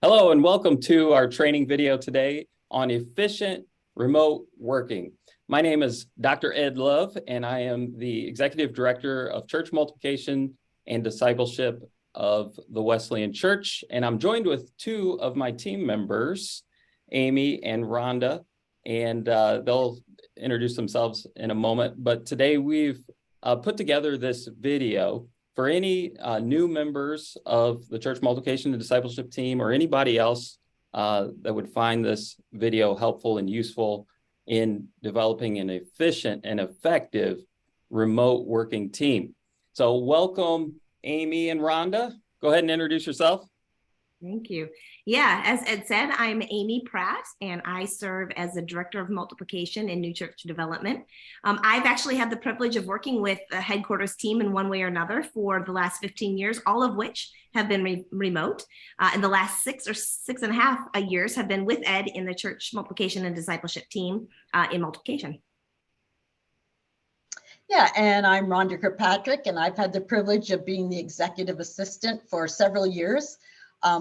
Hello and welcome to our training video today on efficient remote working. My name is Dr. Ed Love, and I am the Executive Director of Church Multiplication and Discipleship of the Wesleyan Church. And I'm joined with two of my team members, Amy and Rhonda, and they'll introduce themselves in a moment. But today we've put together this video for any new members of the Church Multiplication and Discipleship team or anybody else that would find this video helpful and useful in developing an efficient and effective remote working team. So welcome, Amy and Rhonda. Go ahead and introduce yourself. Thank you. Yeah, as Ed said, I'm Amy Pratt, and I serve as the Director of Multiplication and New Church Development. I've actually had the privilege of working with the headquarters team in one way or another for the last 15 years, all of which have been remote. And the last 6.5 years have been with Ed in the Church Multiplication and Discipleship team in multiplication. Yeah, and I'm Rhonda Kirkpatrick, and I've had the privilege of being the executive assistant for several years.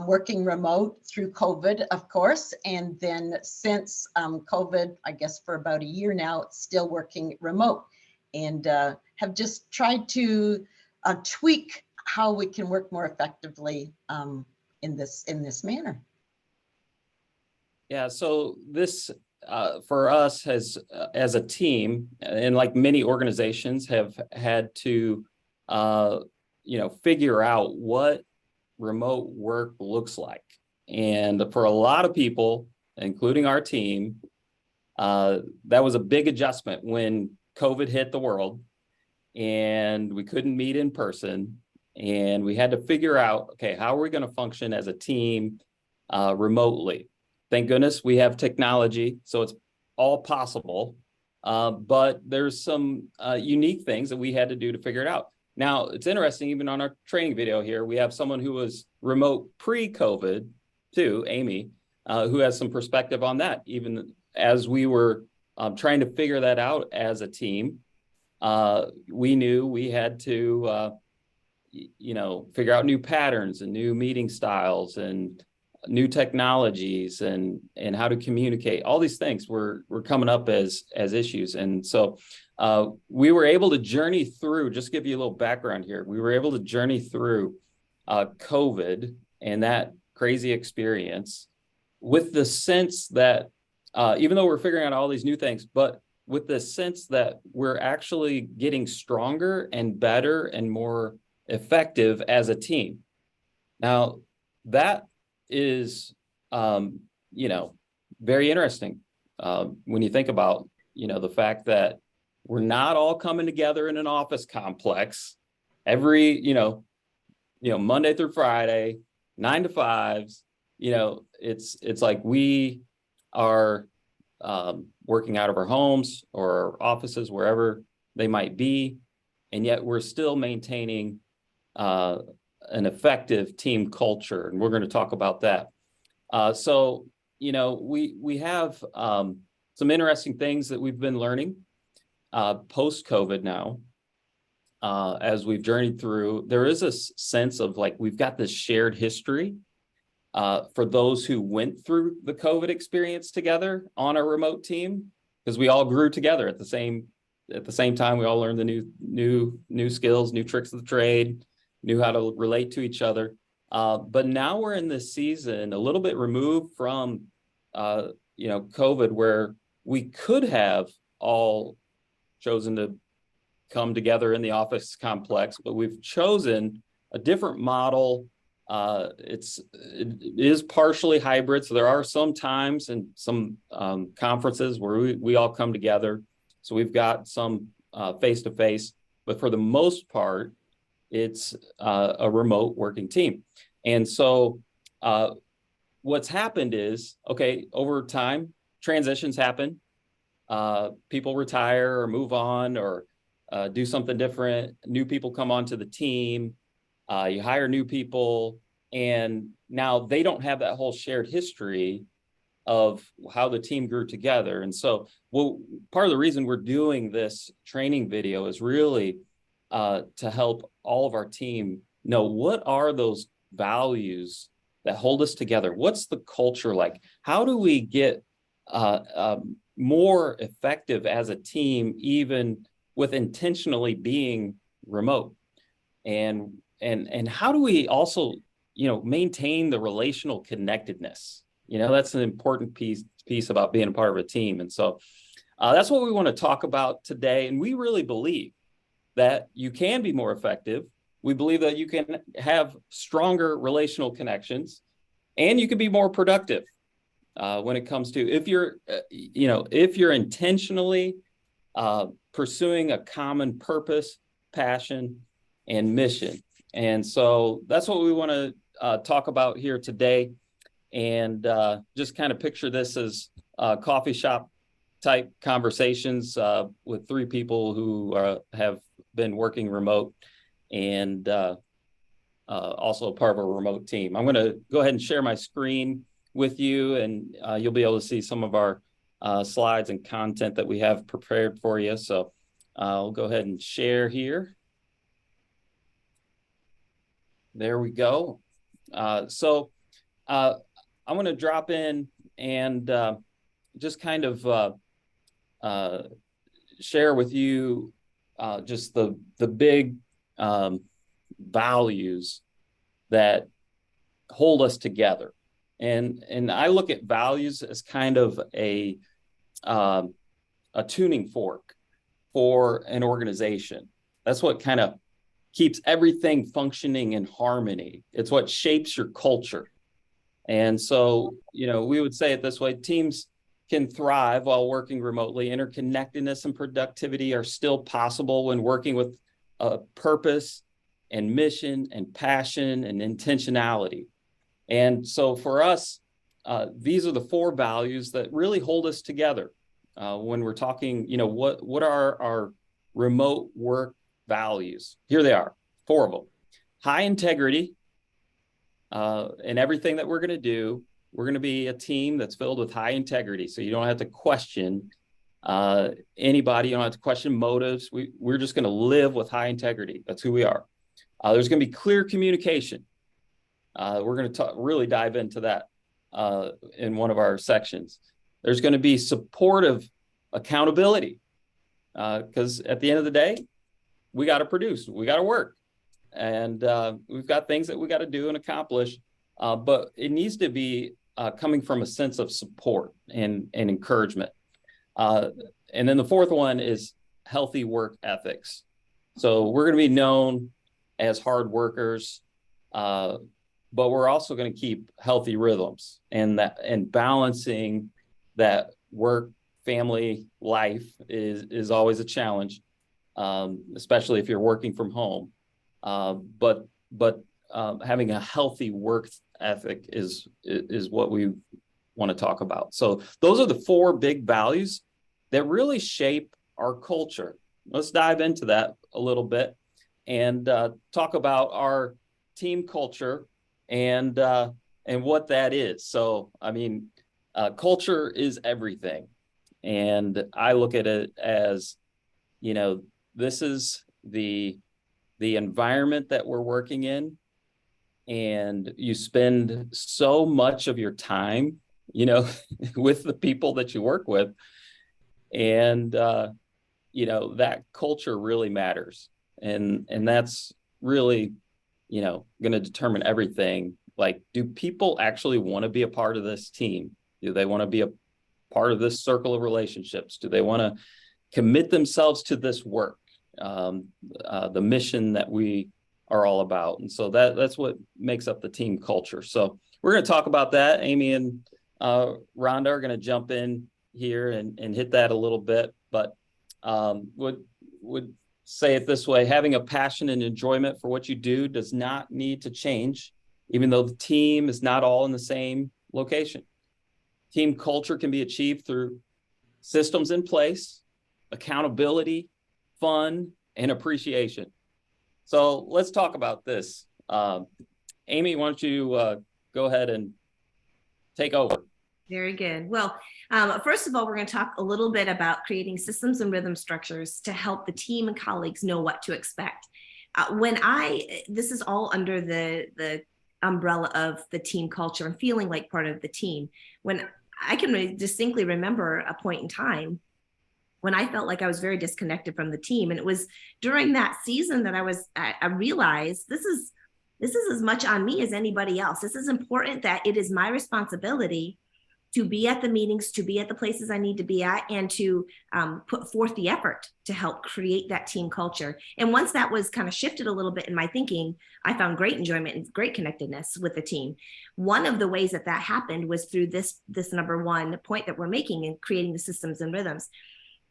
Working remote through COVID, of course, and then since COVID, I guess for about a year now, still working remote, and have just tried to tweak how we can work more effectively in this manner. Yeah, so this for us as a team, and like many organizations have had to figure out what remote work looks like. And for a lot of people, including our team, that was a big adjustment when COVID hit the world and we couldn't meet in person. And we had to figure out, okay, how are we going to function as a team remotely? Thank goodness we have technology, so it's all possible. But there's some unique things that we had to do to figure it out. Now, it's interesting, even on our training video here, we have someone who was remote pre-COVID too, Amy, who has some perspective on that. Even as we were trying to figure that out as a team, we knew we had to, figure out new patterns and new meeting styles and new technologies and how to communicate. All these things were coming up as issues. And so we were able to journey through, just give you a little background here. We were able to journey through COVID and that crazy experience with the sense that even though we're figuring out all these new things, but with the sense that we're actually getting stronger and better and more effective as a team. Now, that is, very interesting when you think about, the fact that we're not all coming together in an office complex every, Monday through Friday, 9 to 5s. It's like we are working out of our homes or our offices, wherever they might be, and yet we're still maintaining an effective team culture, and we're going to talk about that. So, we have some interesting things that we've been learning post-COVID now. As we've journeyed through, there is a sense of like we've got this shared history for those who went through the COVID experience together on a remote team, because we all grew together at the same time. We all learned the new skills, new tricks of the trade, knew how to relate to each other. But now we're in this season a little bit removed from, COVID, where we could have all chosen to come together in the office complex, but we've chosen a different model. It is partially hybrid. So there are some times and some conferences where we all come together. So we've got some face-to-face, but for the most part, it's a remote working team. And so what's happened is, okay, over time, transitions happen. People retire or move on or do something different. New people come onto the team. You hire new people. And now they don't have that whole shared history of how the team grew together. And so, part of the reason we're doing this training video is really to help all of our team know what are those values that hold us together? What's the culture like? How do we get more effective as a team, even with intentionally being remote? And how do we also, maintain the relational connectedness? That's an important piece about being a part of a team. And so that's what we want to talk about today. And we really believe that you can be more effective. We believe that you can have stronger relational connections, and you can be more productive when it comes to if you're intentionally pursuing a common purpose, passion, and mission. And so that's what we want to talk about here today. And just kind of picture this as coffee shop type conversations with three people who have been working remote and also part of a remote team. I'm going to go ahead and share my screen with you, and you'll be able to see some of our slides and content that we have prepared for you. So I'll go ahead and share here. There we go. So I'm going to drop in and just kind of share with you just the big values that hold us together. And I look at values as kind of a tuning fork for an organization. That's what kind of keeps everything functioning in harmony. It's what shapes your culture. And so, we would say it this way: teams can thrive while working remotely. Interconnectedness and productivity are still possible when working with a purpose and mission and passion and intentionality. And so for us, these are the four values that really hold us together when we're talking, what are our remote work values? Here they are, four of them. High integrity in everything that we're going to do. We're going to be a team that's filled with high integrity. So you don't have to question anybody. You don't have to question motives. We're just going to live with high integrity. That's who we are. There's going to be clear communication. We're going to really dive into that in one of our sections. There's going to be supportive accountability because at the end of the day, we got to produce, we got to work, and we've got things that we got to do and accomplish, but it needs to be coming from a sense of support and encouragement. And then the fourth one is healthy work ethics. So we're going to be known as hard workers, but we're also going to keep healthy rhythms, and balancing that work family life is always a challenge, especially if you're working from home. But having a healthy work ethic is what we want to talk about. So those are the four big values that really shape our culture. Let's dive into that a little bit and talk about our team culture and what that is. So, culture is everything. And I look at it as, this is the environment that we're working in. And you spend so much of your time, with the people that you work with. And, that culture really matters. And that's really, going to determine everything. Like, do people actually want to be a part of this team? Do they want to be a part of this circle of relationships? Do they want to commit themselves to this work, the mission that we are all about? And so that's what makes up the team culture. So we're going to talk about that. Amy and Rhonda are going to jump in here and hit that a little bit, but would say it this way: having a passion and enjoyment for what you do does not need to change, even though the team is not all in the same location. Team culture can be achieved through systems in place, accountability, fun, and appreciation. So let's talk about this. Amy, why don't you go ahead and take over? Very good. Well, first of all, we're going to talk a little bit about creating systems and rhythm structures to help the team and colleagues know what to expect. This is all under the umbrella of the team culture and feeling like part of the team. When I can distinctly remember a point in time when I felt like I was very disconnected from the team. And it was during that season that I realized this is as much on me as anybody else. This is important, that it is my responsibility to be at the meetings, to be at the places I need to be at, and to put forth the effort to help create that team culture. And once that was kind of shifted a little bit in my thinking, I found great enjoyment and great connectedness with the team. One of the ways that happened was through this number one point that we're making and creating the systems and rhythms.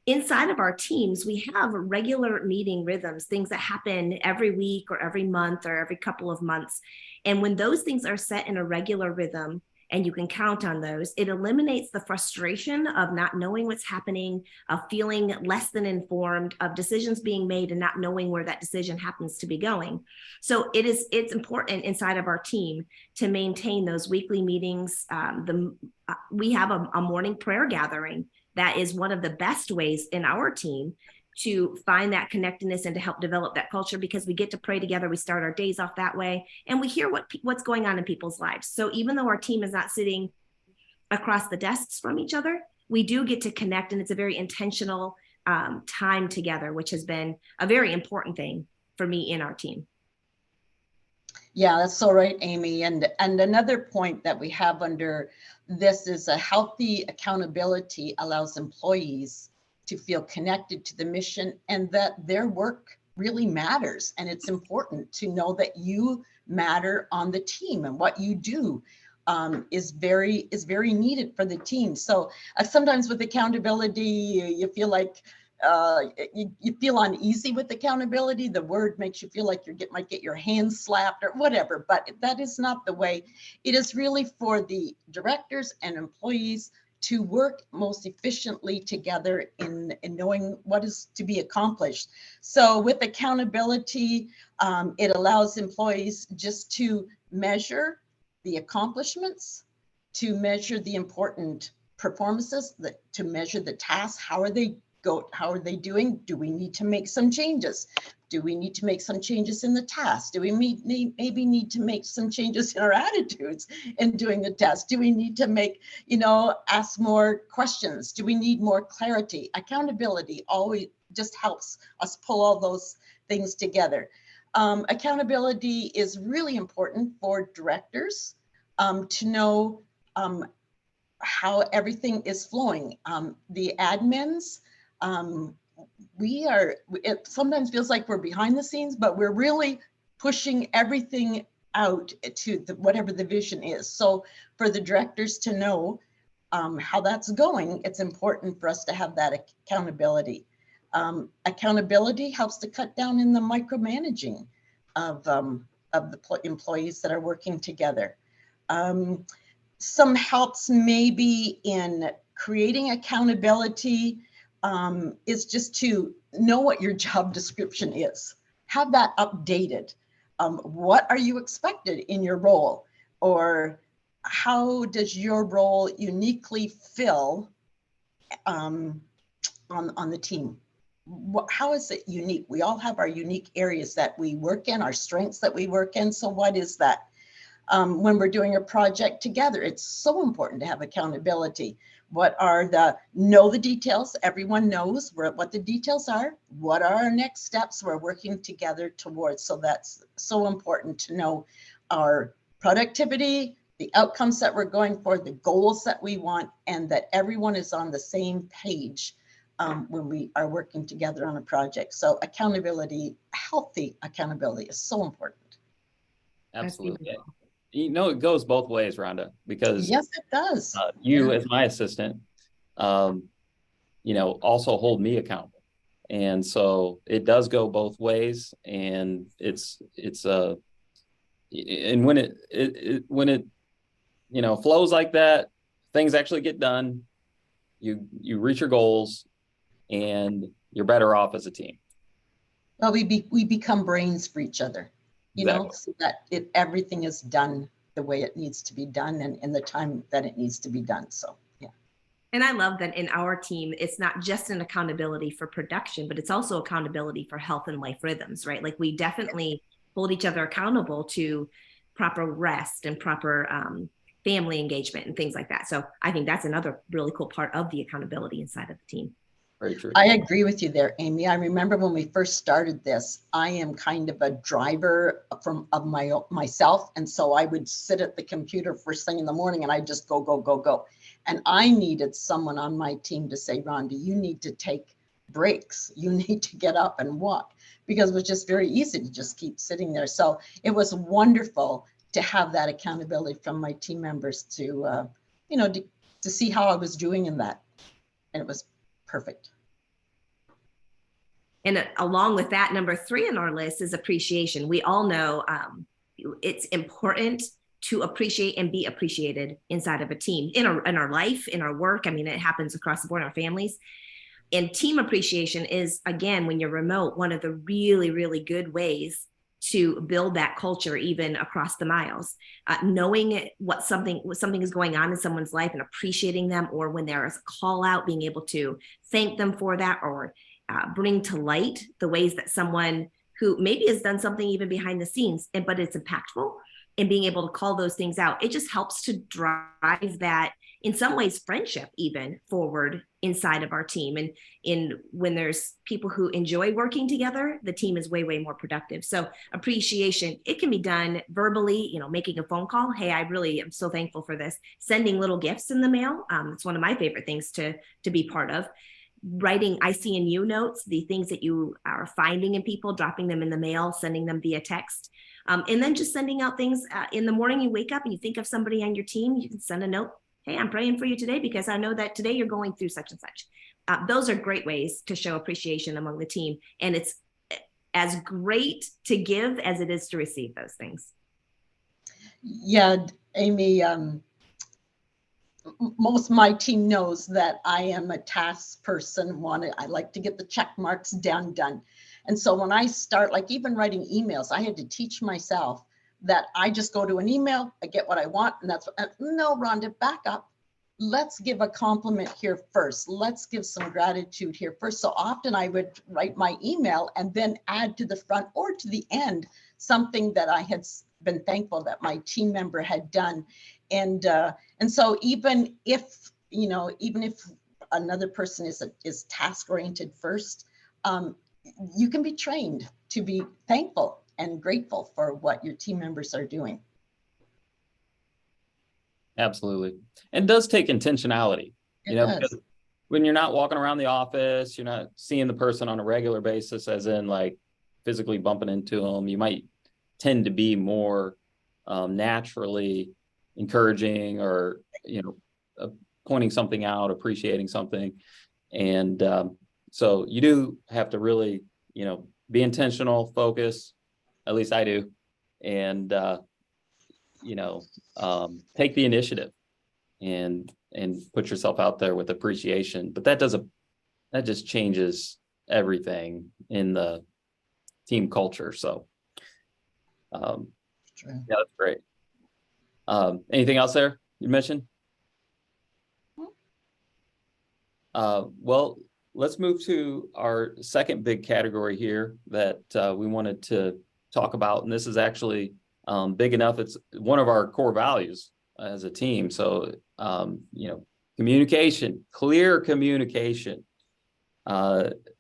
Inside of our teams, we have regular meeting rhythms, things that happen every week or every month or every couple of months. And when those things are set in a regular rhythm, and you can count on those, it eliminates the frustration of not knowing what's happening, of feeling less than informed, of decisions being made and not knowing where that decision happens to be going. So it's important inside of our team to maintain those weekly meetings. We have a morning prayer gathering. That is one of the best ways in our team to find that connectedness and to help develop that culture, because we get to pray together. We start our days off that way, and we hear what's going on in people's lives. So even though our team is not sitting across the desks from each other, we do get to connect, and it's a very intentional time together, which has been a very important thing for me in our team. Yeah, that's so right, Amy. And another point that we have under this is a healthy accountability allows employees to feel connected to the mission and that their work really matters. And it's important to know that you matter on the team, and what you do is very needed for the team. So sometimes with accountability, you feel like you feel uneasy with accountability. The word makes you feel like you might get your hands slapped or whatever, but that is not the way. It is really for the directors and employees to work most efficiently together in knowing what is to be accomplished. So with accountability, it allows employees just to measure the accomplishments, to measure the important performances, to measure the tasks. How are they doing? Do we need to make some changes? Do we need to make some changes in the task? Do we maybe need to make some changes in our attitudes in doing the test? Do we need to ask more questions? Do we need more clarity? Accountability always just helps us pull all those things together. Accountability is really important for directors to know how everything is flowing. The admins, it sometimes feels like we're behind the scenes, but we're really pushing everything out to whatever the vision is. So for the directors to know how that's going, it's important for us to have that accountability. Accountability helps to cut down in the micromanaging of the employees that are working together. Some helps maybe in creating accountability is just to know what your job description is. Have that updated. What are you expected in your role? Or how does your role uniquely fill on the team? How is it unique? We all have our unique areas that we work in, our strengths that we work in. So what is that? When we're doing a project together, it's so important to have accountability. Know the details. Everyone knows what the details are. What are our next steps we're working together towards? So that's so important to know our productivity, the outcomes that we're going for, the goals that we want, and that everyone is on the same page when we are working together on a project. So accountability, healthy accountability is so important. Absolutely. It goes both ways, Rhonda, because yes, it does. You as my assistant, also hold me accountable. And so it does go both ways. And and when it flows like that, things actually get done. You reach your goals and you're better off as a team. Well, we become brains for each other. So that everything is done the way it needs to be done and in the time that it needs to be done. So, yeah. And I love that in our team, it's not just an accountability for production, but it's also accountability for health and life rhythms, right? Like we definitely hold each other accountable to proper rest and proper family engagement and things like that. So I think that's another really cool part of the accountability inside of the team. Very true. I agree with you there, Amy. I remember when we first started this, I am kind of a driver of myself. And so I would sit at the computer first thing in the morning and I just go, go, go, go. And I needed someone on my team to say, Rhonda, you need to take breaks. You need to get up and walk, because it was just very easy to just keep sitting there. So it was wonderful to have that accountability from my team members to, to see how I was doing in that. And it was perfect. And along with that, number 3 on our list is appreciation. We all know it's important to appreciate and be appreciated inside of a team, in our life, in our work. I mean, it happens across the board in our families. And team appreciation is, again, when you're remote, one of the really, really good ways to build that culture, even across the miles. Knowing what something is going on in someone's life and appreciating them, or when there is a call out, being able to thank them for that, or bring to light the ways that someone who maybe has done something even behind the scenes, but it's impactful, and being able to call those things out. It just helps to drive that, in some ways, friendship even forward inside of our team. And when there's people who enjoy working together, the team is way, way more productive. So appreciation, it can be done verbally, making a phone call. Hey, I really am so thankful for this. Sending little gifts in the mail. It's one of my favorite things to be part of. Writing IC&U notes, the things that you are finding in people, dropping them in the mail, sending them via text. And then just sending out things in the morning. You wake up and you think of somebody on your team, you can send a note. Hey, I'm praying for you today because I know that today you're going through such and such. Those are great ways to show appreciation among the team. And it's as great to give as it is to receive those things. Yeah, Amy, most of my team knows that I am a task person. I like to get the check marks done. And so when I start, like even writing emails, I had to teach myself that I just go to an email, I get what I want, and that's no, Rhonda, back up. Let's give a compliment here first. Let's give some gratitude here first. So often I would write my email and then add to the front or to the end something that I had been thankful that my team member had done. And so even if another person is task oriented first, you can be trained to be thankful and grateful for what your team members are doing. Absolutely. And it does take intentionality, Because because when you're not walking around the office, you're not seeing the person on a regular basis, as in like physically bumping into them, you might tend to be more naturally encouraging or, pointing something out, appreciating something. And so you do have to really, be intentional, focus, at least I do, and, take the initiative and put yourself out there with appreciation. But that just changes everything in the team culture. So, yeah, that's great. Anything else there you mentioned? Well, let's move to our second big category here that we wanted to talk about. And this is actually big enough. It's one of our core values as a team. So, communication, clear communication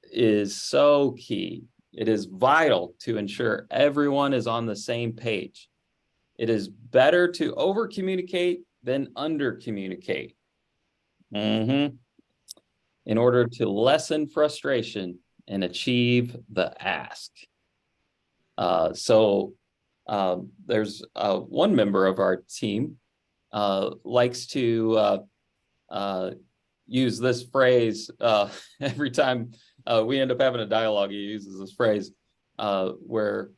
is so key. It is vital to ensure everyone is on the same page. It is better to over communicate than under communicate. In order to lessen frustration and achieve the ask. So there's one member of our team likes to use this phrase every time we end up having a dialogue. He uses this phrase where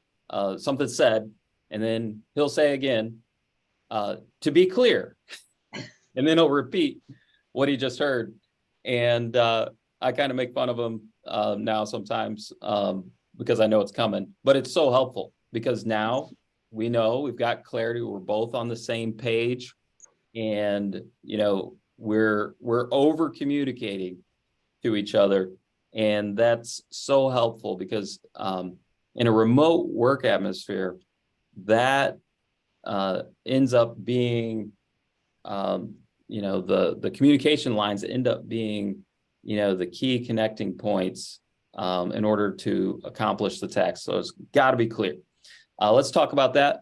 something's said, and then he'll say again, to be clear, and then he'll repeat what he just heard. And I kind of make fun of him now sometimes because I know it's coming, but it's so helpful because now we know we've got clarity. We're both on the same page, and we're over communicating to each other, and that's so helpful because in a remote work atmosphere, that ends up being, the communication lines end up being, the key connecting points in order to accomplish the task. So it's got to be clear. Let's talk about that.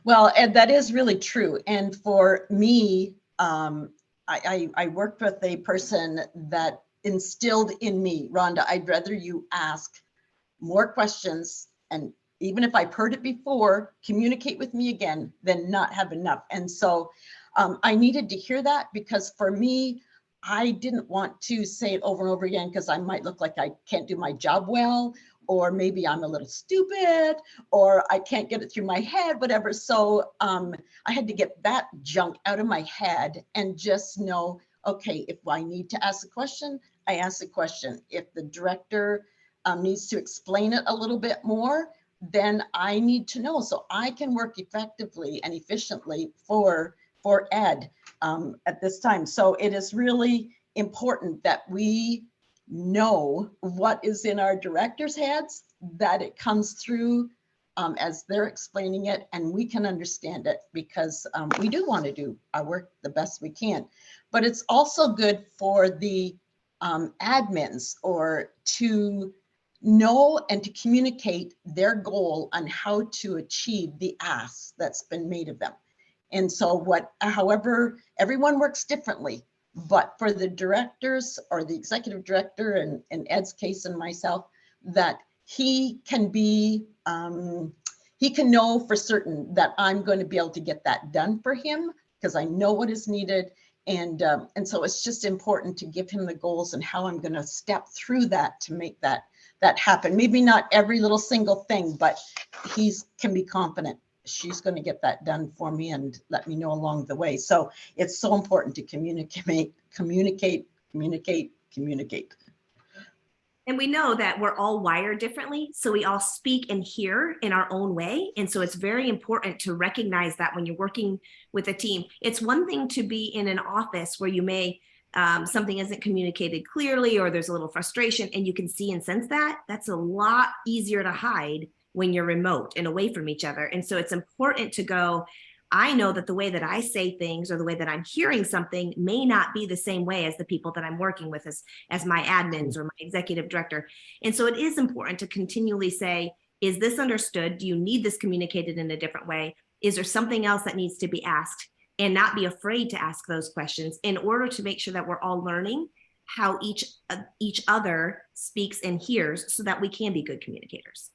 Well, Ed, that is really true. And for me, I worked with a person that instilled in me, Rhonda, I'd rather you ask more questions, and even if I've heard it before, communicate with me again than not have enough. And so I needed to hear that, because for me, I didn't want to say it over and over again because I might look like I can't do my job well, or maybe I'm a little stupid, or I can't get it through my head, whatever. So I had to get that junk out of my head and just know, okay, if I need to ask a question, I ask a question. If the director needs to explain it a little bit more, then I need to know so I can work effectively and efficiently for Ed at this time. So it is really important that we know what is in our directors' heads, that it comes through as they're explaining it, and we can understand it, because we do want to do our work the best we can. But it's also good for the admins, or to know and to communicate their goal on how to achieve the ask that's been made of them. And so however, everyone works differently, but for the directors, or the executive director, and in Ed's case and myself, that he can know for certain that I'm going to be able to get that done for him, because I know what is needed. And so it's just important to give him the goals and how I'm going to step through that to make that happen. Maybe not every little single thing, but he can be confident she's going to get that done for me and let me know along the way. So it's so important to communicate. And we know that we're all wired differently. So we all speak and hear in our own way. And so it's very important to recognize that when you're working with a team. It's one thing to be in an office where you may, something isn't communicated clearly, or there's a little frustration, and you can see and sense that. That's a lot easier to hide when you're remote and away from each other. And so it's important to go, I know that the way that I say things, or the way that I'm hearing something, may not be the same way as the people that I'm working with, as my admins or my executive director. And so it is important to continually say, is this understood? Do you need this communicated in a different way? Is there something else that needs to be asked? And not be afraid to ask those questions, in order to make sure that we're all learning how each other speaks and hears, so that we can be good communicators.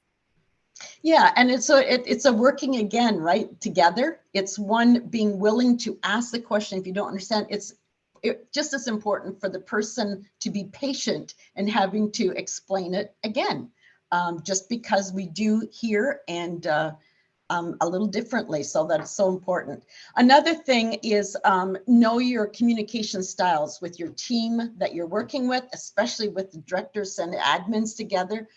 Yeah, and it's a working again, right, together. It's one being willing to ask the question if you don't understand. It's just as important for the person to be patient and having to explain it again, just because we do hear and a little differently. So that's so important. Another thing is know your communication styles with your team that you're working with, especially with the directors and the admins together.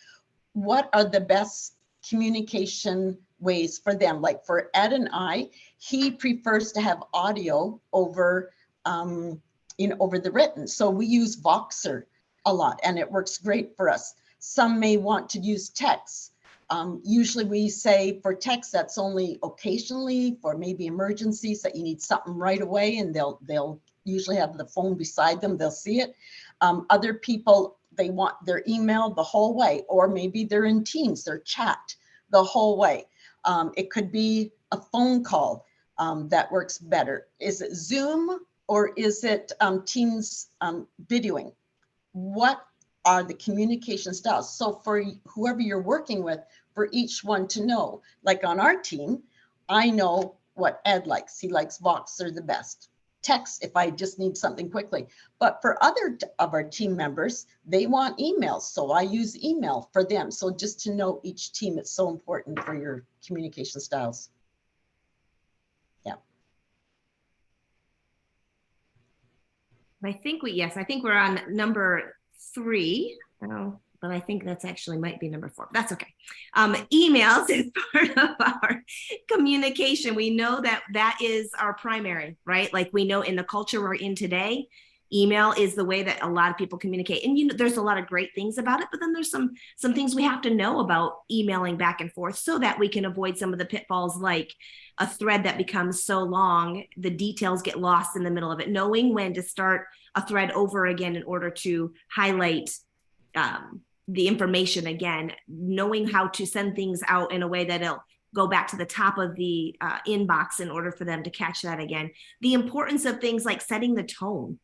What are the best communication ways for them? Like for Ed and I, he prefers to have audio over over the written. So we use Voxer a lot, and it works great for us. Some may want to use text. Usually we say for text, that's only occasionally, for maybe emergencies that you need something right away, and they'll usually have the phone beside them, they'll see it. Other people, they want their email the whole way, or maybe they're in Teams, their chat the whole way. It could be a phone call that works better. Is it Zoom, or is it Teams videoing? What are the communication styles? So for whoever you're working with, for each one to know, like on our team, I know what Ed likes. He likes Voxer the best. Text if I just need something quickly. But for other of our team members, they want emails. So I use email for them. So just to know each team, it's so important for your communication styles. Yeah. I think we're on number 3. But I think that's actually might be number 4. That's okay. Emails is part of our communication. We know that is our primary, right? Like we know in the culture we're in today, Email is the way that a lot of people communicate. And there's a lot of great things about it, but then there's some things we have to know about emailing back and forth so that we can avoid some of the pitfalls, like a thread that becomes so long, the details get lost in the middle of it. Knowing when to start a thread over again in order to highlight the information again, knowing how to send things out in a way that it'll go back to the top of the inbox in order for them to catch that again. The importance of things like setting the tone.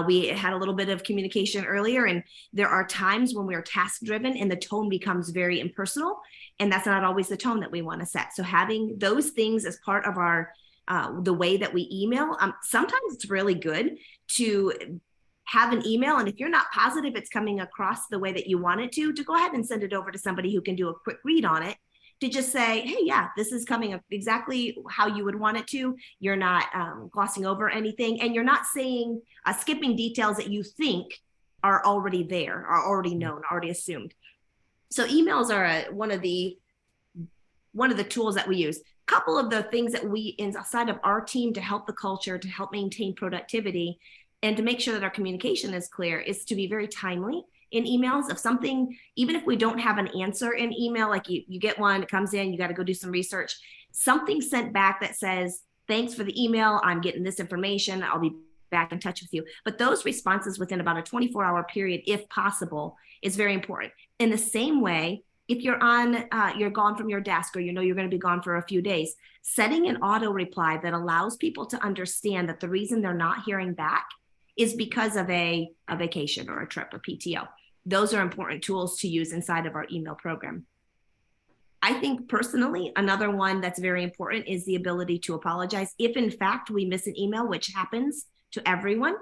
We had a little bit of communication earlier, and there are times when we're task driven and the tone becomes very impersonal, and that's not always the tone that we want to set. So having those things as part of our the way that we email, sometimes it's really good to have an email, and if you're not positive it's coming across the way that you want it to go ahead and send it over to somebody who can do a quick read on it, to just say, hey, yeah, this is coming up exactly how you would want it to. You're not glossing over anything, and you're not saying, skipping details that you think are already there, are already known, already assumed. So emails are one of the tools that we use. A couple of the things that we inside of our team to help the culture, to help maintain productivity, and to make sure that our communication is clear, is to be very timely in emails. Of something, even if we don't have an answer in email, like you get one, it comes in, you got to go do some research, something sent back that says, thanks for the email, I'm getting this information, I'll be back in touch with you. But those responses within about a 24-hour period, if possible, is very important. In the same way, if you're gone from your desk, or you're going to be gone for a few days, setting an auto reply that allows people to understand that the reason they're not hearing back is because of a vacation or a trip or PTO. Those are important tools to use inside of our email program. I think personally, another one that's very important is the ability to apologize. If in fact we miss an email, which happens to everyone,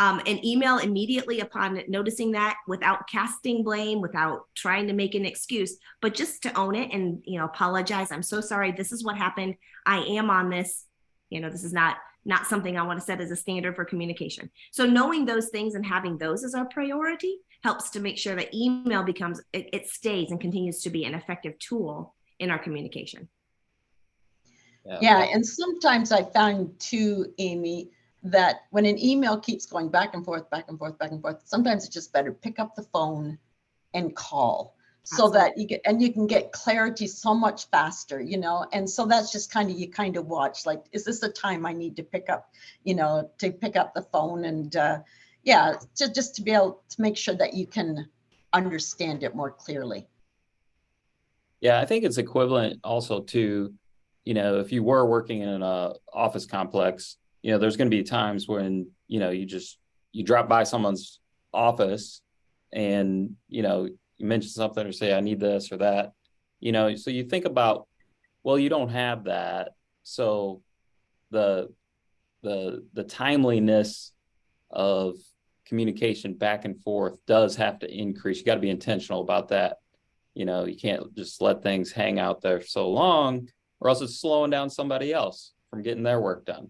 an email immediately upon noticing that, without casting blame, without trying to make an excuse, but just to own it and apologize. I'm so sorry. This is what happened. I am on this. This is not something I want to set as a standard for communication. So knowing those things and having those as our priority helps to make sure that email it stays and continues to be an effective tool in our communication. Yeah, and sometimes I found too, Amy, that when an email keeps going back and forth, back and forth, back and forth, sometimes it's just better pick up the phone and call. So that you can get clarity so much faster, and so that's just you watch, like, is this a time I need to pick up, to pick up the phone, and just to be able to make sure that you can understand it more clearly. Yeah, I think it's equivalent also to, if you were working in an office complex, there's going to be times when, you drop by someone's office and, you mention something or say, I need this or that, so you think about, well, you don't have that. So the timeliness of communication back and forth does have to increase. You got to be intentional about that. You can't just let things hang out there so long, or else it's slowing down somebody else from getting their work done.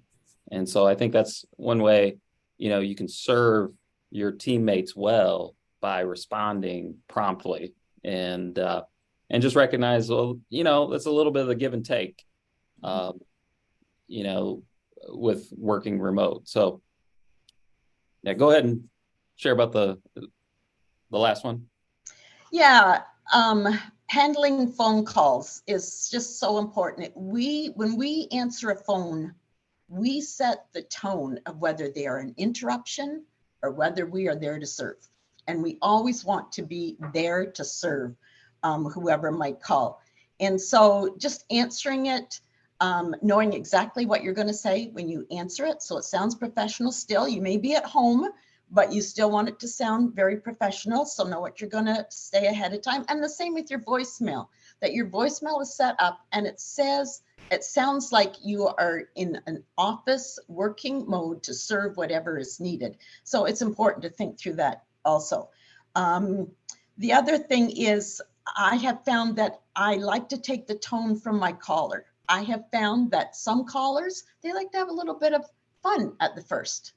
And so I think that's one way, you can serve your teammates well by responding promptly, and just recognize, well, it's a little bit of a give and take, with working remote. So yeah, go ahead and share about the last one. Yeah, handling phone calls is just so important. When we answer a phone, we set the tone of whether they are an interruption or whether we are there to serve. And we always want to be there to serve whoever might call. And so just answering it, knowing exactly what you're going to say when you answer it, so it sounds professional still. You may be at home, but you still want it to sound very professional. So know what you're going to say ahead of time. And the same with your voicemail, that your voicemail is set up and it sounds like you are in an office working mode to serve whatever is needed. So it's important to think through that also. The other thing is, I have found that I like to take the tone from my caller. I have found that some callers, they like to have a little bit of fun at the first.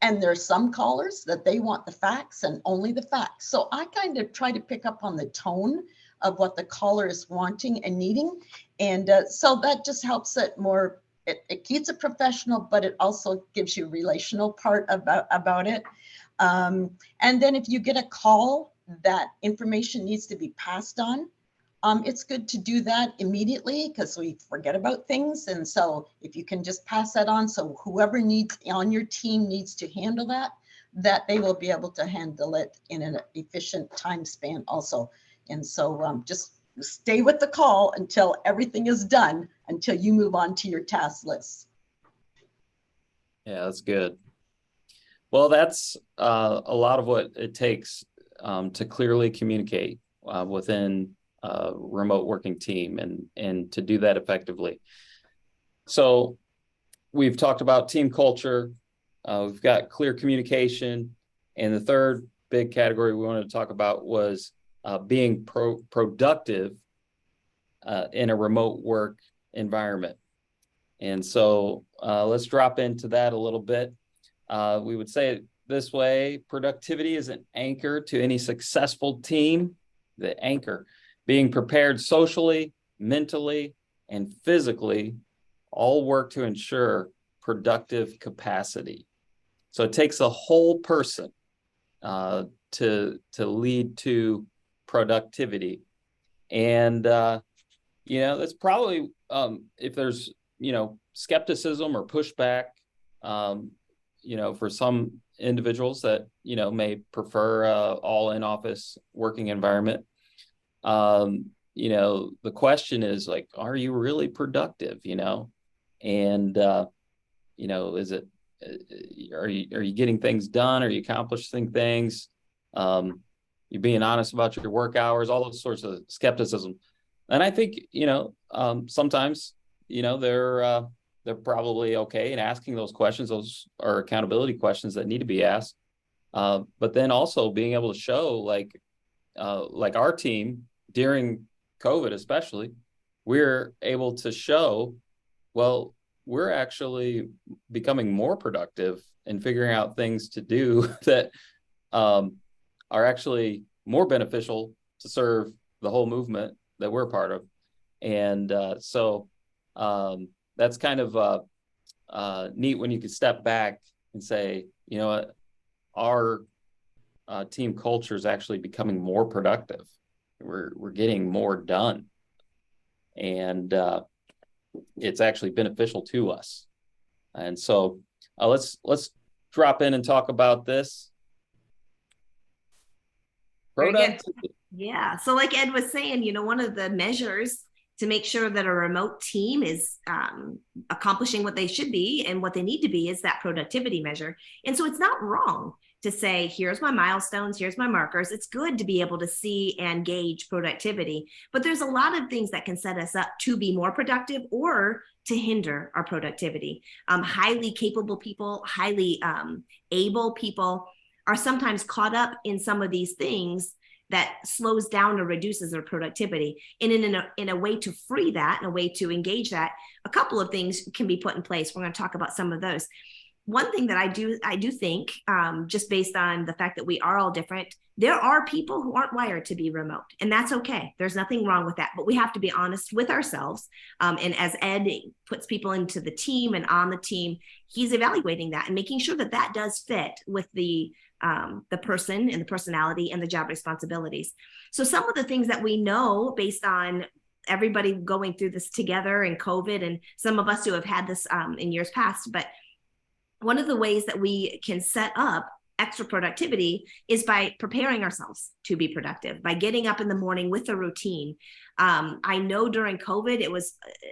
And there's some callers that they want the facts and only the facts. So I kind of try to pick up on the tone of what the caller is wanting and needing. And so that just helps it more it keeps it professional, but it also gives you relational part about it. And then if you get a call that information needs to be passed on, it's good to do that immediately because we forget about things. And so if you can just pass that on, so whoever needs on your team needs to handle that they will be able to handle it in an efficient time span also. And so just stay with the call until everything is done, until you move on to your task list. Yeah, that's good. Well, that's a lot of what it takes to clearly communicate within a remote working team and to do that effectively. So we've talked about team culture. We've got clear communication. And the third big category we wanted to talk about was being productive in a remote work environment. And so let's drop into that a little bit. We would say it this way: productivity is an anchor to any successful team. The anchor being prepared socially, mentally, and physically, all work to ensure productive capacity. So it takes a whole person to lead to productivity. And that's probably if there's skepticism or pushback, for some individuals that may prefer all in office working environment. The question is like, are you really productive? And is it are you getting things done? Are you accomplishing things? You're being honest about your work hours, all those sorts of skepticism. And I think, sometimes, they're probably okay in asking those questions. Those are accountability questions that need to be asked. But then also being able to show like our team during COVID, especially, we're able to show, well, we're actually becoming more productive and figuring out things to do that are actually more beneficial to serve the whole movement that we're part of. And so that's kind of neat when you can step back and say, what, our team culture is actually becoming more productive. We're getting more done, and it's actually beneficial to us. And so let's drop in and talk about this. Productivity. Yeah. So like Ed was saying, one of the measures to make sure that a remote team is accomplishing what they should be and what they need to be is that productivity measure. And so it's not wrong to say, here's my milestones, here's my markers. It's good to be able to see and gauge productivity, but there's a lot of things that can set us up to be more productive or to hinder our productivity. Highly capable people, highly able people are sometimes caught up in some of these things that slows down or reduces their productivity. And in a way to free that, in a way to engage that, a couple of things can be put in place. We're going to talk about some of those. One thing that I do think, just based on the fact that we are all different, there are people who aren't wired to be remote, and that's okay. There's nothing wrong with that, but we have to be honest with ourselves. And as Ed puts people into the team and on the team, he's evaluating that and making sure that that does fit with the person and the personality and the job responsibilities. So some of the things that we know based on everybody going through this together and COVID, and some of us who have had this in years past, but one of the ways that we can set up extra productivity is by preparing ourselves to be productive, by getting up in the morning with a routine. I know during COVID,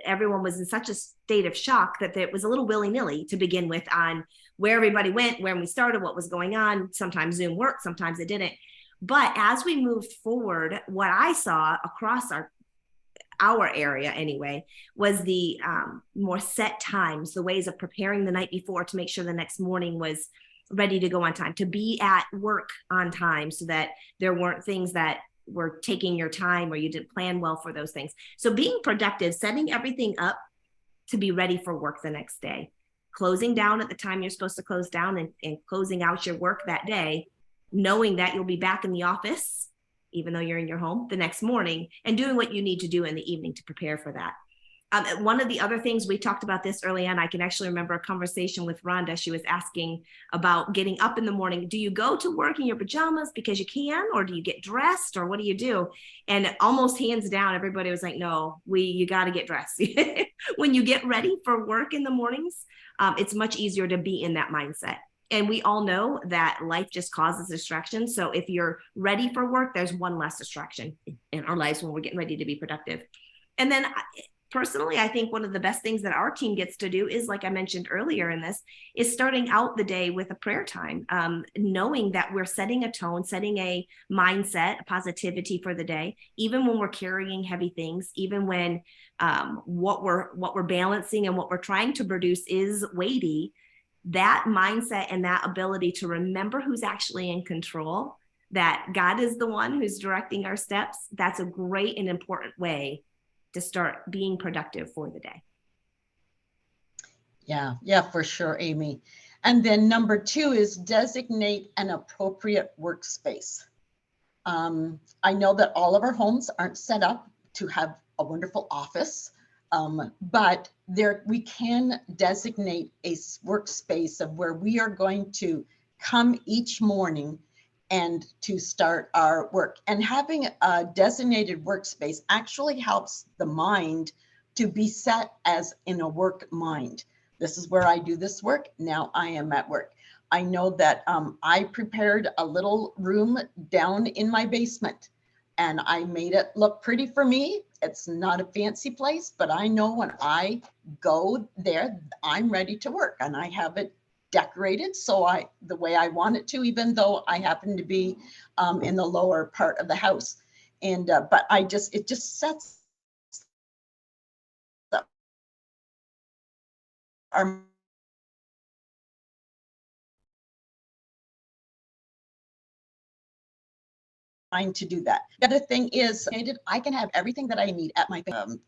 everyone was in such a state of shock that it was a little willy-nilly to begin with on where everybody went, when we started, what was going on. Sometimes Zoom worked, sometimes it didn't. But as we moved forward, what I saw across our area anyway, was the more set times, the ways of preparing the night before to make sure the next morning was ready to go on time, to be at work on time so that there weren't things that were taking your time or you didn't plan well for those things. So being productive, setting everything up to be ready for work the next day, closing down at the time you're supposed to close down and closing out your work that day, knowing that you'll be back in the office even though you're in your home the next morning, and doing what you need to do in the evening to prepare for that. One of the other things we talked about this early on, I can actually remember a conversation with Rhonda. She was asking about getting up in the morning. Do you go to work in your pajamas because you can, or do you get dressed, or what do you do? And almost hands down, everybody was like, no, you got to get dressed. When you get ready for work in the mornings, it's much easier to be in that mindset. And we all know that life just causes distractions. So if you're ready for work, there's one less distraction in our lives when we're getting ready to be productive. And then personally, I think one of the best things that our team gets to do is, like I mentioned earlier in this, is starting out the day with a prayer time, knowing that we're setting a tone, setting a mindset, a positivity for the day, even when we're carrying heavy things, even when what we're balancing and what we're trying to produce is weighty. That mindset and that ability to remember who's actually in control, that God is the one who's directing our steps, that's a great and important way to start being productive for the day. Yeah, for sure, Amy. And then number 2 is designate an appropriate workspace. I know that all of our homes aren't set up to have a wonderful office, but we can designate a workspace of where we are going to come each morning and to start our work. And having a designated workspace actually helps the mind to be set as in a work mind. This is where I do this work. Now I am at work. I know that I prepared a little room down in my basement and I made it look pretty for me. It's not a fancy place, but I know when I go there, I'm ready to work, and I have it decorated the way I want it to, even though I happen to be in the lower part of the house. And but it just sets up our mind to do that. The other thing is I can have everything that I need at my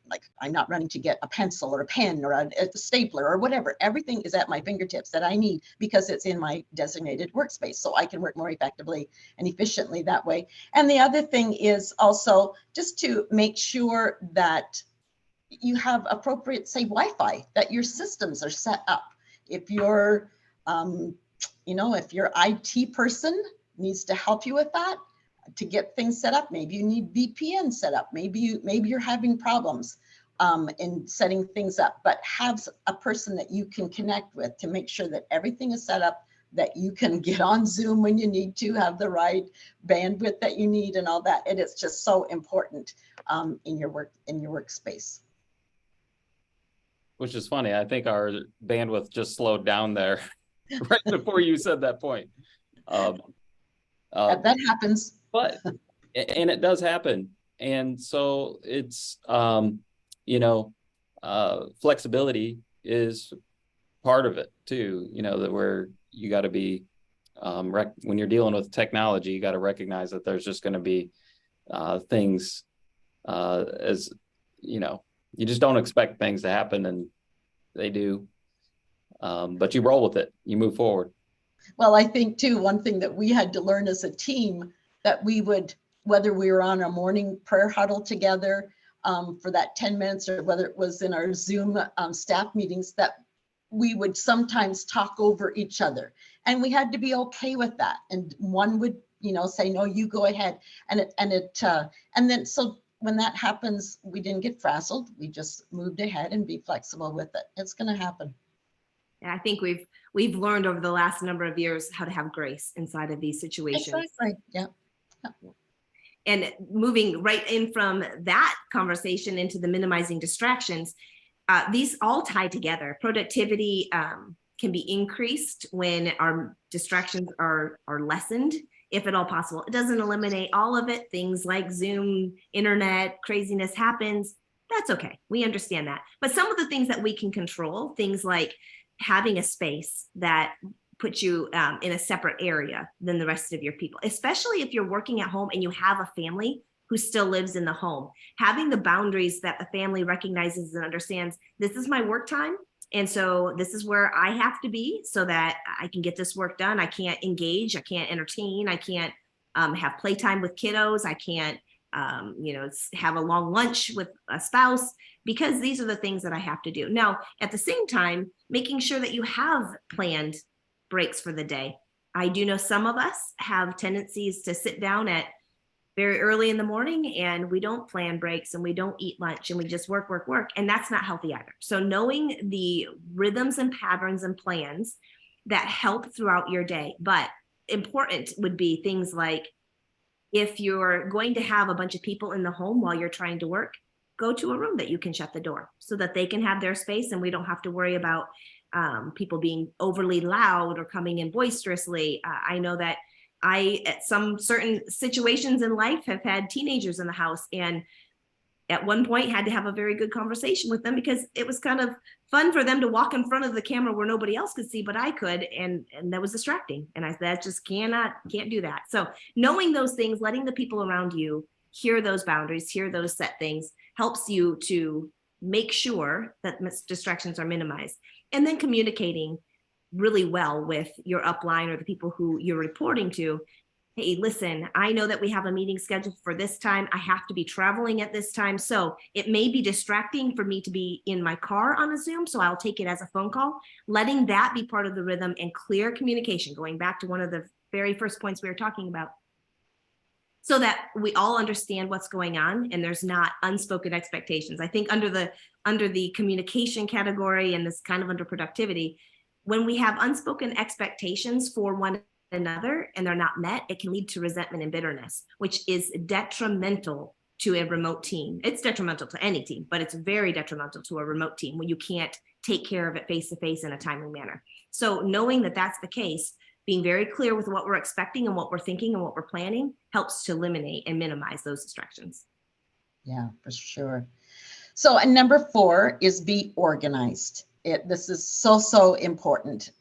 like I'm not running to get a pencil or a pen or a stapler or whatever. Everything is at my fingertips that I need because it's in my designated workspace, so I can work more effectively and efficiently that way. And the other thing is also just to make sure that you have appropriate, say, Wi-Fi, that your systems are set up. If your if your IT person needs to help you with that, to get things set up, maybe you need VPN set up, maybe you're having problems in setting things up, but have a person that you can connect with to make sure that everything is set up, that you can get on Zoom when you need to, have the right bandwidth that you need and all that. And it's just so important in your workspace. Which is funny. I think our bandwidth just slowed down there right before you said that point. That happens. And it does happen. And so it's, flexibility is part of it too, that where you got to be, when you're dealing with technology, you got to recognize that there's just going to be things as, you just don't expect things to happen, and they do. But you roll with it, you move forward. Well, I think too, one thing that we had to learn as a team, that we would, whether we were on a morning prayer huddle together for that 10 minutes, or whether it was in our Zoom staff meetings, that we would sometimes talk over each other, and we had to be okay with that. And one would, say, no, you go ahead. And then, so when that happens, we didn't get frazzled. We just moved ahead and be flexible with it. It's going to happen. And I think we've learned over the last number of years how to have grace inside of these situations. Exactly. Yeah. And moving right in from that conversation into the minimizing distractions, these all tie together. Productivity can be increased when our distractions are lessened, if at all possible. It doesn't eliminate all of it. Things like Zoom, internet, craziness happens. That's okay. We understand that. But some of the things that we can control, things like having a space that puts you in a separate area than the rest of your people, especially if you're working at home and you have a family who still lives in the home. Having the boundaries that the family recognizes and understands, this is my work time, and so this is where I have to be so that I can get this work done. I can't engage, I can't entertain, I can't have playtime with kiddos, I can't have a long lunch with a spouse, because these are the things that I have to do. Now, at the same time, making sure that you have planned breaks for the day. I do know some of us have tendencies to sit down at very early in the morning and we don't plan breaks and we don't eat lunch and we just work, work, work. And that's not healthy either. So knowing the rhythms and patterns and plans that help throughout your day, but important would be things like, if you're going to have a bunch of people in the home while you're trying to work, go to a room that you can shut the door so that they can have their space and we don't have to worry about people being overly loud or coming in boisterously. I know that I, at some certain situations in life, have had teenagers in the house, and at one point had to have a very good conversation with them because it was kind of fun for them to walk in front of the camera where nobody else could see, but I could, and that was distracting. And I said, just can't do that. So knowing those things, letting the people around you hear those boundaries, hear those set things, helps you to make sure that distractions are minimized. And then communicating really well with your upline or the people who you're reporting to. Hey, listen, I know that we have a meeting scheduled for this time. I have to be traveling at this time. So it may be distracting for me to be in my car on a Zoom. So I'll take it as a phone call, letting that be part of the rhythm and clear communication, going back to one of the very first points we were talking about, so that we all understand what's going on and there's not unspoken expectations. I think under the communication category, and this kind of under productivity, when we have unspoken expectations for one another and they're not met, it can lead to resentment and bitterness, which is detrimental to a remote team. It's detrimental to any team, but it's very detrimental to a remote team when you can't take care of it face to face in a timely manner. So knowing that that's the case, being very clear with what we're expecting and what we're thinking and what we're planning helps to eliminate and minimize those distractions. Yeah, for sure. So, and number 4 is be organized. This is so important.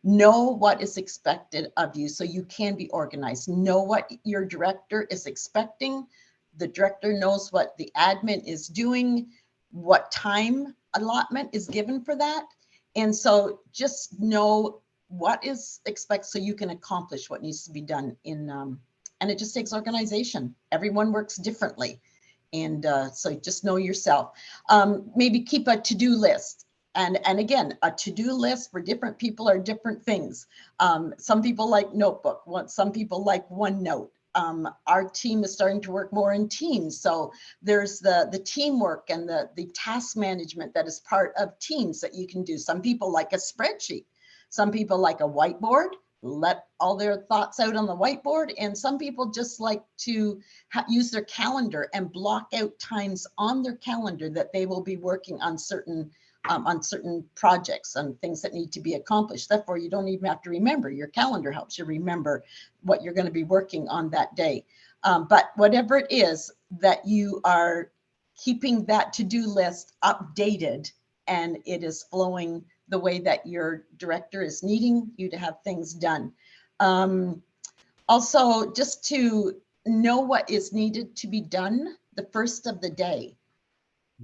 Know what is expected of you so you can be organized. Know what your director is expecting. The director knows what the admin is doing, what time allotment is given for that. And so just know what is expected so you can accomplish what needs to be done and it just takes organization. Everyone works differently. And so just know yourself. Maybe keep a to-do list. And again, a to-do list for different people are different things. Some people like notebook, some people like OneNote. Our team is starting to work more in teams. So there's the teamwork and the task management that is part of Teams that you can do. Some people like a spreadsheet. Some people like a whiteboard, let all their thoughts out on the whiteboard. And some people just like to use their calendar and block out times on their calendar that they will be working on certain projects and things that need to be accomplished. Therefore, you don't even have to remember. Your calendar helps you remember what you're going to be working on that day. But whatever it is that you are keeping that to-do list updated and it is flowing the way that your director is needing you to have things done. Also, just to know what is needed to be done the first of the day.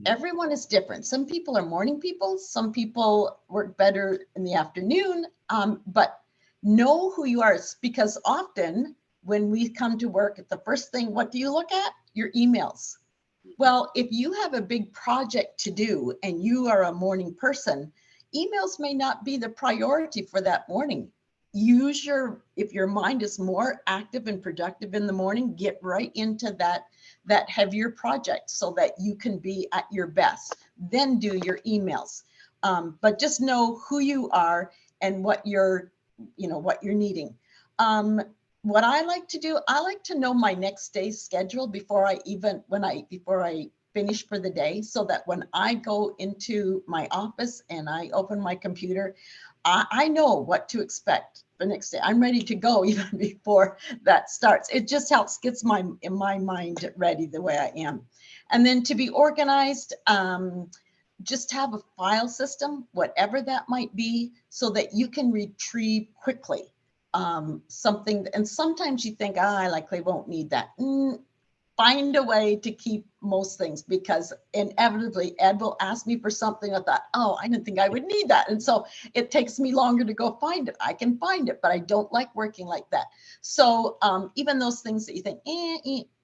Everyone is different. Some people are morning people. Some people work better in the afternoon, but know who you are, because often when we come to work, the first thing, what do you look at? Your emails. Well, if you have a big project to do and you are a morning person, emails may not be the priority for that morning. If your mind is more active and productive in the morning, get right into that heavier project so that you can be at your best. Then do your emails. But just know who you are and what you're needing. What I like to do, I like to know my next day's schedule before I finish for the day, so that when I go into my office and I open my computer, I know what to expect the next day. I'm ready to go even before that starts. It just gets my mind ready the way I am. And then to be organized, just have a file system, whatever that might be, so that you can retrieve quickly something. And sometimes you think, I likely won't need that. Find a way to keep most things, because inevitably Ed will ask me for something. I thought, I didn't think I would need that. And so it takes me longer to go find it. I can find it, but I don't like working like that. So even those things that you think,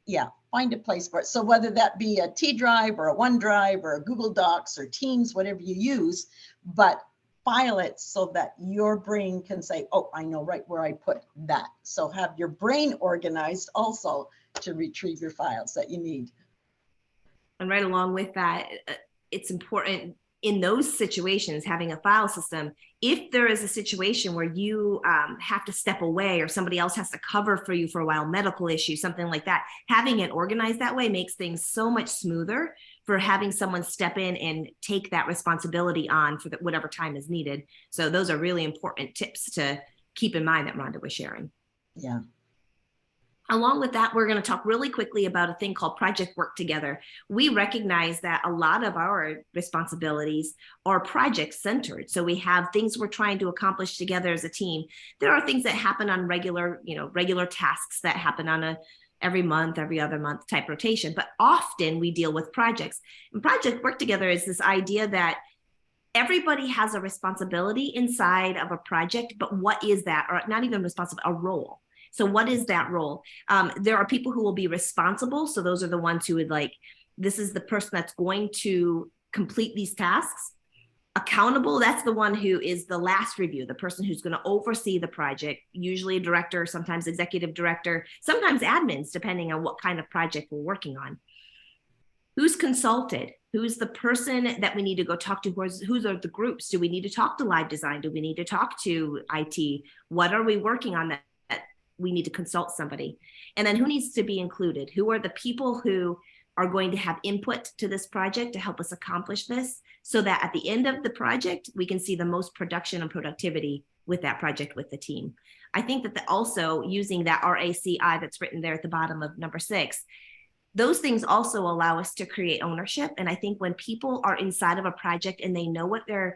yeah, find a place for it. So whether that be a T Drive or a OneDrive or a Google Docs or Teams, whatever you use, but file it so that your brain can say, oh, I know right where I put that. So have your brain organized also to retrieve your files that you need. And right along with that, it's important in those situations, having a file system, if there is a situation where you have to step away or somebody else has to cover for you for a while, medical issue, something like that, having it organized that way makes things so much smoother for having someone step in and take that responsibility on for whatever time is needed. So those are really important tips to keep in mind that Rhonda was sharing. Yeah. Along with that, we're going to talk really quickly about a thing called Project Work Together. We recognize that a lot of our responsibilities are project centered. So we have things we're trying to accomplish together as a team. There are things that happen on regular tasks that happen on every month, every other month type rotation, but often we deal with projects. And Project Work Together is this idea that everybody has a responsibility inside of a project, but what is that? Or not even responsible, a role. So what is that role? There are people who will be responsible. So those are the ones who would this is the person that's going to complete these tasks. Accountable, that's the one who is the last review, the person who's going to oversee the project, usually a director, sometimes executive director, sometimes admins, depending on what kind of project we're working on. Who's consulted? Who's the person that we need to go talk to? Who's are the groups? Do we need to talk to live design? Do we need to talk to IT? What are we working on that we need to consult somebody? And then who needs to be included? Who are the people who are going to have input to this project to help us accomplish this, so that at the end of the project, we can see the most production and productivity with that project with the team. I think that also using that RACI that's written there at the bottom of number 6, those things also allow us to create ownership. And I think when people are inside of a project and they know what they're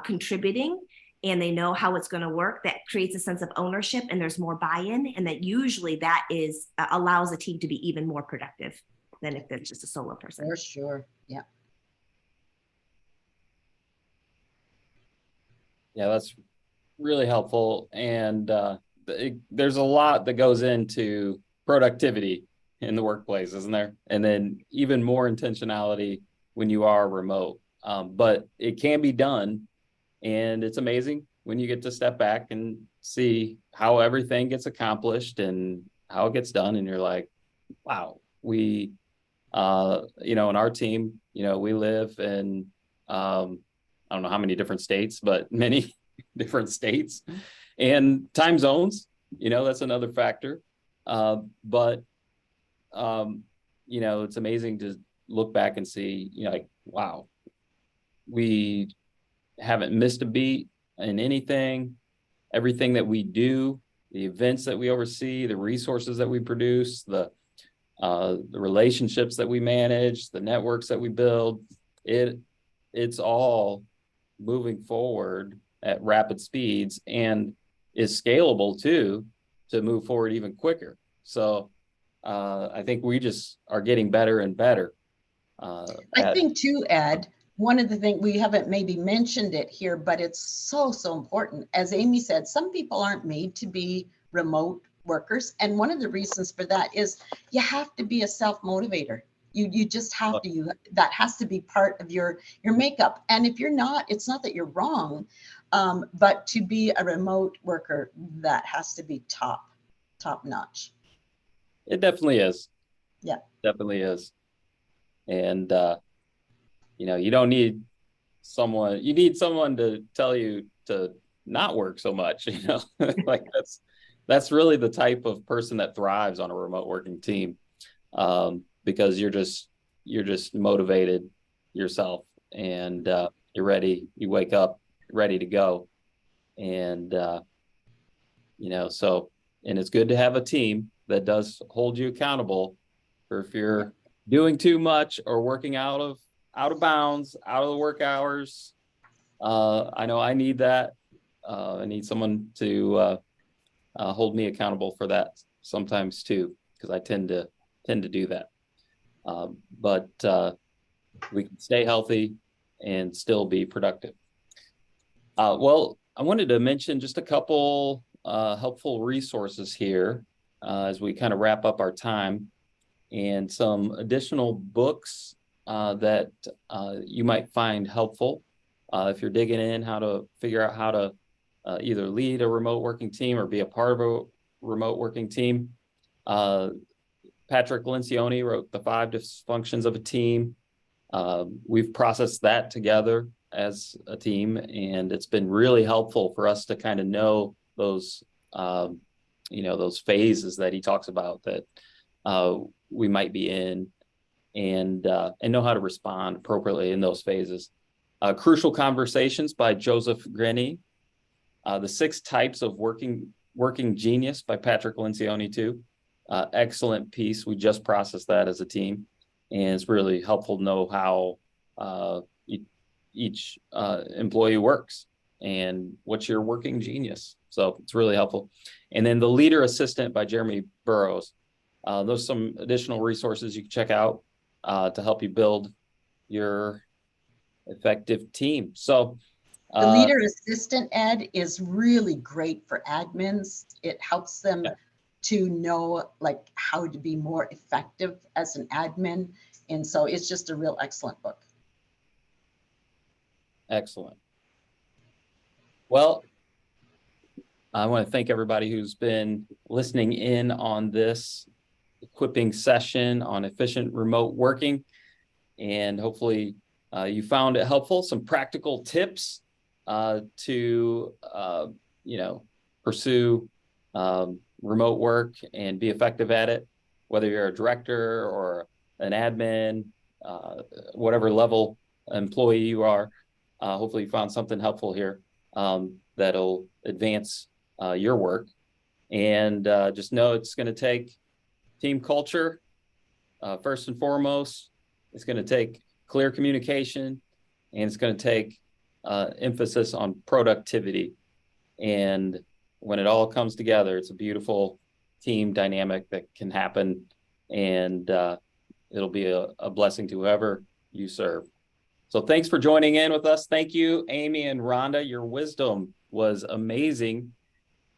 contributing, and they know how it's going to work, that creates a sense of ownership and there's more buy-in. And that usually that is allows a team to be even more productive than if there's just a solo person. For sure. Yeah. Yeah, that's really helpful. And there's a lot that goes into productivity in the workplace, isn't there? And then even more intentionality when you are remote. But it can be done. And it's amazing when you get to step back and see how everything gets accomplished and how it gets done. And you're like, wow, we, in our team, we live in, I don't know how many different states, but many different states and time zones, that's another factor. But it's amazing to look back and see, wow, we haven't missed a beat in anything. Everything that we do, the events that we oversee, the resources that we produce, the relationships that we manage, the networks that we build, it's all moving forward at rapid speeds and is scalable too, to move forward even quicker. So I think we just are getting better and better. I think too, Ed, one of the things we haven't maybe mentioned it here, but it's so important. As Amy said, some people aren't made to be remote workers. And one of the reasons for that is you have to be a self-motivator. You just have to, that has to be part of your makeup. And if you're not, it's not that you're wrong, but to be a remote worker, that has to be top notch. It definitely is. Yeah, definitely is. And, you don't need someone, you need someone to tell you to not work so much, like that's really the type of person that thrives on a remote working team. Because you're just motivated yourself and you're ready, you wake up ready to go. And, and it's good to have a team that does hold you accountable for if you're doing too much or working out of bounds, out of the work hours. I know I need that. I need someone to hold me accountable for that sometimes too, because I tend to do that. But we can stay healthy and still be productive. Well, I wanted to mention just a couple helpful resources here as we kind of wrap up our time. and some additional books that you might find helpful if you're digging in how to figure out how to either lead a remote working team or be a part of a remote working team. Patrick Lencioni wrote The 5 Dysfunctions of a Team. We've processed that together as a team, and it's been really helpful for us to kind of know those, those phases that he talks about that we might be in, and know how to respond appropriately in those phases. Crucial Conversations by Joseph Grenny. The 6 Types of Working Genius by Patrick Lencioni too. Excellent piece. We just processed that as a team, and it's really helpful to know how each employee works and what's your working genius. So it's really helpful. And then The Leader Assistant by Jeremy Burroughs. Those are some additional resources you can check out to help you build your effective team. So the Leader Assistant, Ed, is really great for admins. It helps them to know like how to be more effective as an admin. And so it's just a real excellent book. Excellent. Well, I want to thank everybody who's been listening in on this equipping session on efficient remote working. And hopefully you found it helpful. Some practical tips to, pursue remote work and be effective at it, whether you're a director or an admin, whatever level employee you are. Hopefully you found something helpful here that'll advance your work. And just know it's going to take team culture first and foremost. It's going to take clear communication, and it's going to take emphasis on productivity. And when it all comes together, it's a beautiful team dynamic that can happen, and it'll be a blessing to whoever you serve. So thanks for joining in with us. Thank you, Amy and Rhonda. Your wisdom was amazing,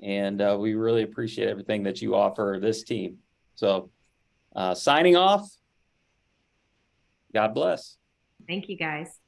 and we really appreciate everything that you offer this team. So signing off. God bless. Thank you, guys.